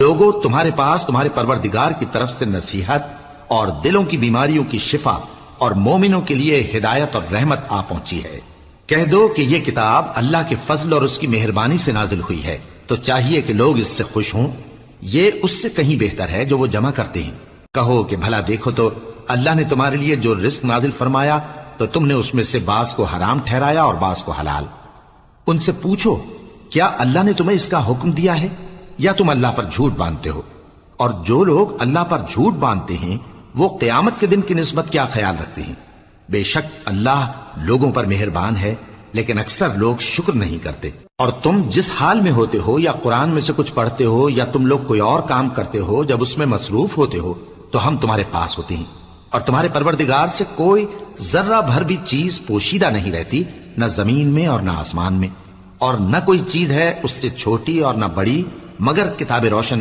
لوگوں تمہارے پاس تمہارے پروردگار کی طرف سے نصیحت اور دلوں کی بیماریوں کی شفا اور مومنوں کے لیے ہدایت اور رحمت آ پہنچی ہے۔ کہہ دو کہ یہ کتاب اللہ کے فضل اور اس کی مہربانی سے نازل ہوئی ہے، تو چاہیے کہ لوگ اس سے خوش ہوں، یہ اس سے کہیں بہتر ہے جو وہ جمع کرتے ہیں۔ کہو کہ بھلا دیکھو تو اللہ نے تمہارے لیے جو رزق نازل فرمایا تو تم نے اس میں سے بعض کو حرام ٹھہرایا اور بعض کو حلال۔ ان سے پوچھو کیا اللہ نے تمہیں اس کا حکم دیا ہے یا تم اللہ پر جھوٹ باندھتے ہو؟ اور جو لوگ اللہ پر جھوٹ باندھتے ہیں وہ قیامت کے دن کی نسبت کیا خیال رکھتے ہیں؟ بے شک اللہ لوگوں پر مہربان ہے، لیکن اکثر لوگ شکر نہیں کرتے۔ اور تم جس حال میں ہوتے ہو، یا قرآن میں سے کچھ پڑھتے ہو یا تم لوگ کوئی اور کام کرتے ہو، جب اس میں مصروف ہوتے ہو تو ہم تمہارے پاس ہوتے ہیں، اور تمہارے پروردگار سے کوئی ذرہ بھر بھی چیز پوشیدہ نہیں رہتی، نہ زمین میں اور نہ آسمان میں، اور نہ کوئی چیز ہے اس سے چھوٹی اور نہ بڑی مگر کتاب روشن